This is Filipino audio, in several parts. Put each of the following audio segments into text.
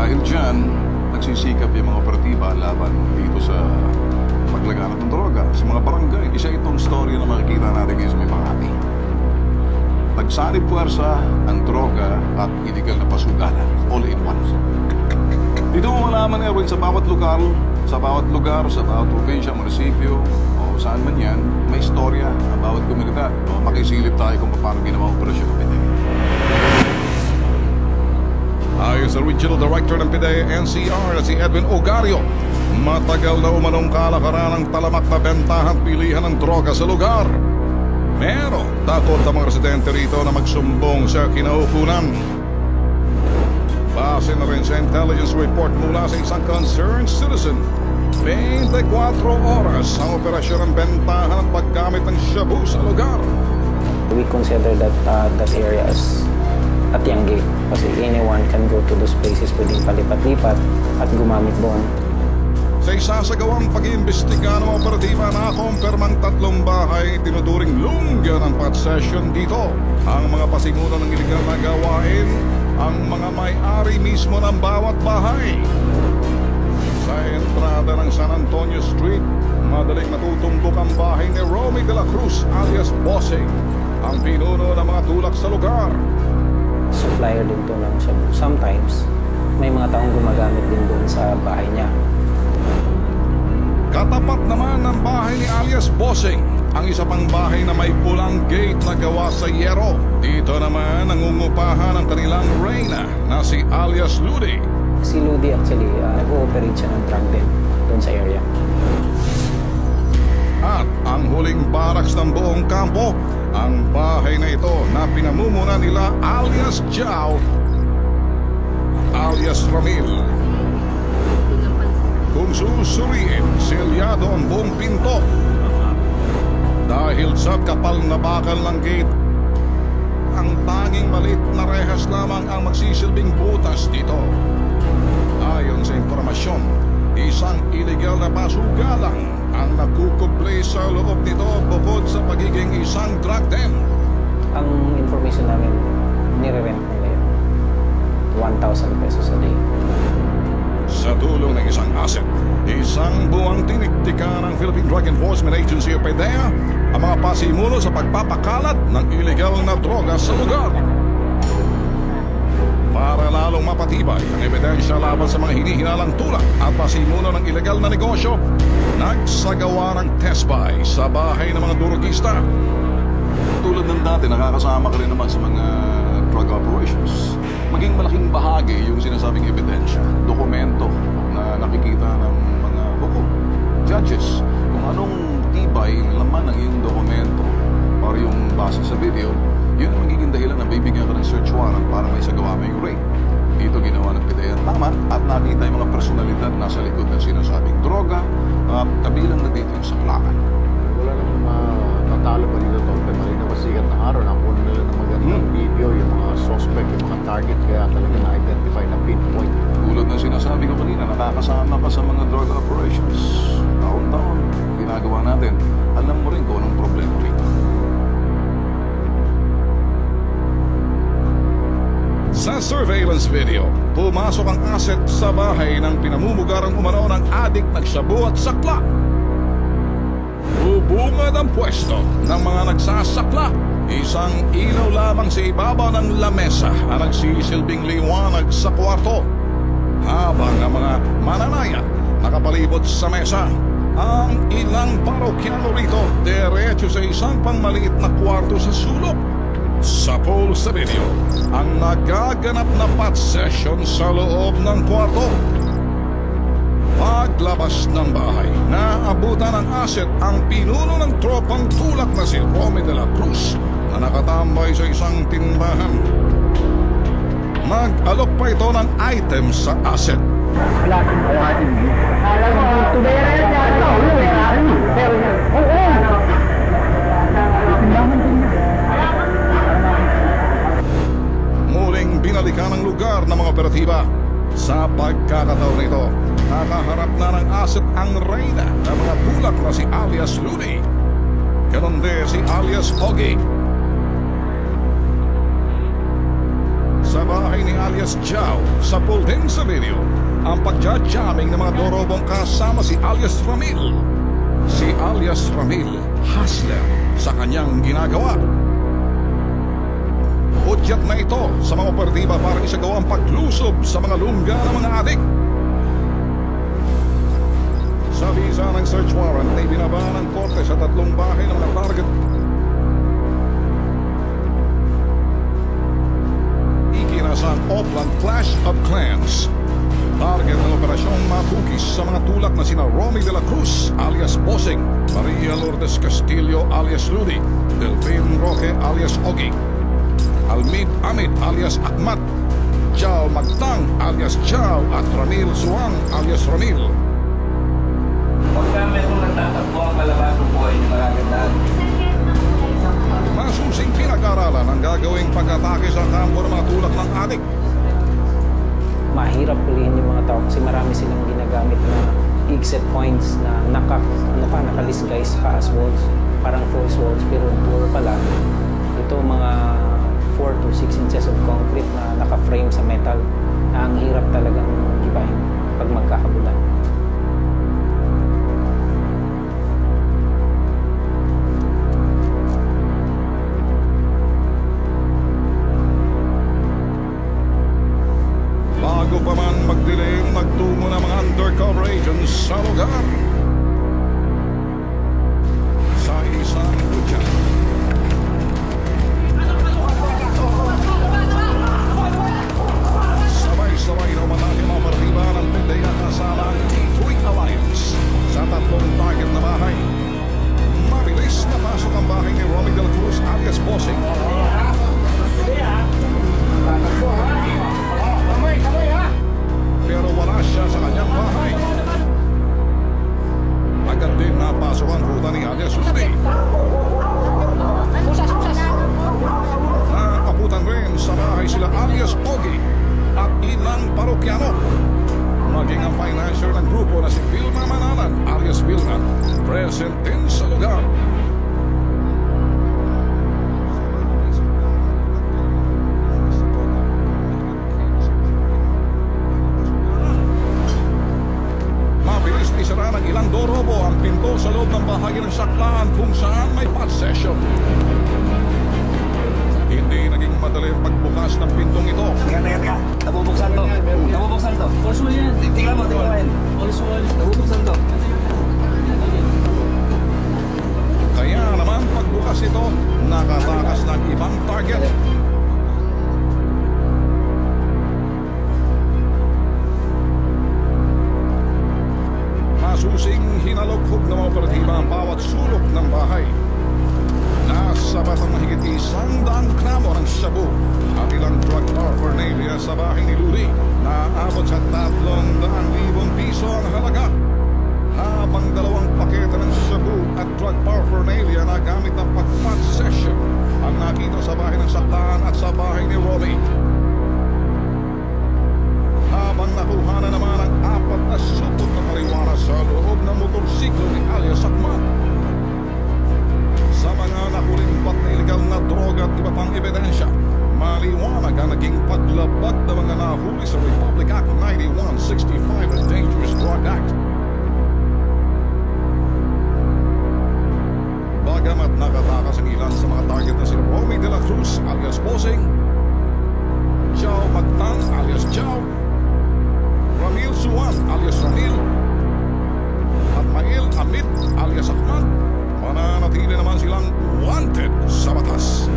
Dahil dyan, nagsisikap yung mga operatiba laban dito sa paglaganap ng droga sa mga barangay. Isa itong story na makikita natin ngayon sa may Makati. Nagsanib puwersa ang droga at illegal na pasugalan. All in one. Dito mo malaman Erwin sa bawat lugar, sa bawat probinsya, munisipyo, o saan man yan, may istorya ang bawat komunidad. O makisilip tayo kung paano ginawa ang operasyon ng PIDEA. Ayon sa Regional Director ng PIDEA NCR na si Edwin Ogario, matagal na umanong kalakaran ng talamak na bentahan pilihan ng droga sa lugar. Pero takot ang mga residente rito na magsumbong sa kinaukulan. Base na rin sa intelligence report mula sa isang concerned citizen, 24 oras ang operasyon ng bentahan at paggamit ng shabu sa lugar. We consider that area as a Tiangge kasi anyone can go to those places, pwedeng palipat-lipat at gumamit doon. Sa isasagawang pag-iimbestiga ng operatiba na kumpirmang 3 bahay, tinuturing lungga ng pot session dito. Ang mga pasimuno ng iligal na gawain, ang mga may-ari mismo ng bawat bahay. Sa entrada ng San Antonio Street, madaling natutumbok ang bahay ni Romy de la Cruz alias Bossing, ang pinuno ng mga tulak sa lugar. Supplier din to ng shabu. Sometimes, may mga taong gumagamit din doon sa bahay niya. Katapat naman ng bahay ni alias Bossing, ang isa pang bahay na may pulang gate na gawa sa yero. Dito naman nangungupahan ang kanilang reyna na si alias Ludi. Si Ludi actually, nag-ooperate siya ng drug din doon sa area. At ang huling baraks ng buong kampo, ang bahay na ito na pinamumuna nila alias Jao, alias Ramil. Kung susuriin, selyado ang buong pinto. Dahil sa kapal na bakal ng gate, ang tanging maliit na rehas lamang ang magsisilbing butas dito. Ayon sa impormasyon, isang illegal na pasugalang ang nakukuplay sa loob nito bukod sa pagiging isang drug den. Ang information namin, nire-rent nila yun. 1,000 pesos a day. Sa tulong ng isang asset, isang buwang tiniktika ng Philippine Drug Enforcement Agency o PIDEA ang mga pasimulo sa pagpapakalat ng illegal na droga sa lugar. Para lalong mapatibay ang ebidensya laban sa mga hinihinalang tulak at pasimulo ng illegal na negosyo, nagsagawa ng test buy sa bahay ng mga durugista. Tulad ng dati, nakakasama ka rin naman sa mga drug operations. Maging malaking bahagi yung sinasabing ebidensya, dokumento na nakikita ng mga hukom, judges, kung anong tibay ng laman ng iyong dokumento para yung base sa video, yun ang magiging dahilan na bibigyan ka ng search warrant para may sagawa mo yung raid. Dito ginawa ng PIDEA tama at nakita yung mga personalidad nasa likod ng sinasabing droga, kabilang na dito yung saklakan. Wala namang matatalo pa dito, Tol. Malinaw pa sikat ng araw. Nakuha nila ng magandang video, yung mga suspect, yung mga target, kaya talaga na-identify na pinpoint. Tulad ng sinasabi ko kanina, nakakasama ka sa mga drug operations. Taon-taon, ginagawa natin. Alam mo rin kung anong problema rito. Sa surveillance video, pumasok ang asset sa bahay ng pinamumugarang umano ng adik nagsabo at sakla. Bubungad ang pwesto ng mga nagsasakla. Isang ilaw lamang sa ibabaw ng lamesa ang nagsisilbing liwanag sa kwarto. Habang ang mga mananayat nakapalibot sa mesa, ang ilang parokyano rito diretso sa isang pangmaliit na kwarto sa sulok. Sa pool sa video, ang nagaganap na pot session sa loob ng kwarto. Paglabas ng bahay, naabutan ng asset ang pinuno ng tropang tulak na si Romy de la Cruz na nakatambay sa isang tindahan. Nag-alok pa ito ng item sa asset. Muling binalikan ang lugar ng mga operatiba. Sa pagkakataon nito, nakaharap na ng asset ang reyna ng mga bulak na si alias Ludi. Ganon din si alias Ogie. Sa bahay ni alias Jow sa pool din sa video ang pagja-jamming ng mga dorobong kasama si alias Ramil. Si alias Ramil, hustler sa kanyang ginagawa. Udyat na ito sa mga operatiba para isagawa ang paglusob sa mga lungga ng mga adik. Sa visa ng search warrant ay binaba ng korte sa 3 bahay ng mga target. Ikinasang Auckland Clash of Clans. Target ng operasyong matukis sa mga tulak na sina Romy de la Cruz alias Bossing, Maria Lourdes Castillo alias Rudy, Delphine Roque alias Ogie, Almid Amit alias Ahmad, Jao Magtang alias Jao at Ramil Suang alias Ramil. Pagka merong nagtatakbo ang kalabas ng buhay niyo magagandaan. Masusing pinag-aralan ang gagawing pag-atake sa kampo ng mga tulak ng adik. Mahirap pulihin yung mga tao kasi marami silang ginagamit na exit points na naka-disguise pa as walls. Parang false walls pero puro pala. Ito mga 4 to 6 inches of concrete na naka-frame sa metal. Ang hirap talagang gibahin pag magkakabulan. Bago pa man magdilim, nagtungo ng mga undercover agents sa lugar. Sa isang kutya. Sabay-sabay na umatake mga partiba ng pinday na kasama ang T3 Alliance sa 3 target na bahay. Mabilis na pasok ang bahay ni Romy de la Cruz alias Bossing. Pero wala siya sa kanyang bahay. Agad din napasok ang ruta ni alias Rudy. Naabutan rin sa bahay sila alias Ogie at ilang parokyano. Maging ang financier ng grupo na si Vilma Manalan alias Vilma, present din sa lugar. Mabilis na isara ng ilang dorobo ang pinto sa loob ng bahagi ng saklaan kung saan may possession. Hindi naging madali ang pagbukas ng pintong ito. Teka. Nabubuksan to. Nabubuksan to. Usual yan. Tingnan mo yan. Usual. Nabubuksan to. Kaya naman pagbukas ito, nakatakas ng ibang target. Masusing hinaloghog ng mga operatiba ang bawat sulok ng bahay. Nasabat ang mahigit 100 gramo ng shabu at ilang drug paraphernalia sa bahay ni Ludi na aabot sa 300,000 piso ang halaga. Habang 2 pakete ng shabu at drug paraphernalia na gamit ng pag-possession ang nakita sa bahay ng saklaan at sa bahay ni Romy. Habang nakuha na naman ang 4 na supot na marijuana sa loob ng motorsiklo ni alias Akman. Sa mga nahuling bat na illegal na droga at iba pang ebidensya, maliwanag ang naging paglabag ng mga nahuli sa Republic Act 9165 at Dangerous Drug Act. Bagamat nakatakas ang ilan sa mga target na sila Romy de la Cruz alias Bossing, Jao Magtang alias Jao, Ramil Suan alias Ramil, at Mael Amit alias Ahmad, mananatili naman silang wanted sa batas.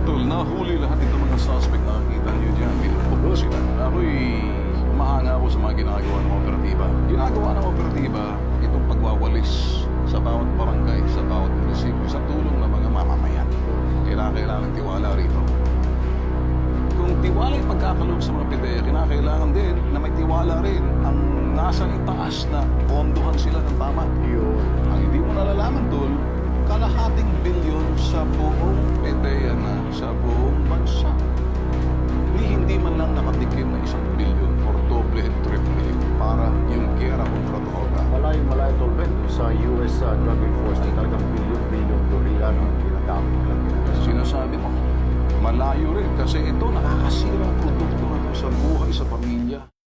Tol, nahuli lahat itong mga suspect na nakita niyo dyan. Pinagpupo sila. Ako'y mahanga ako sa mga ginagawa ng operatiba. Ginagawa ng operatiba itong pagwawalis sa bawat barangay, sa bawat munisipyo, sa tulong ng mga mamamayan. Kailangan tiwala rito. Kung tiwala yung pagkakaloob sa mga PDEA, kinakailangan din na may tiwala rin ang nasa itaas na pondohan sila ng tama. Yun. Ang hindi mo nalalaman, Tol, kalahating bilyon sa buong PDEA na sa buong bansa. Hindi man lang nakatikim na 1 bilyon or doble and triple para yung gera kontra malayo tolben sa US Drug Enforcement, talagang bilyon-bilyon gorilla ang ginagamit nilang ginagawa. Sinasabi ko, malayo rin kasi ito nakakasirang produkto na to sa buhay sa pamilya.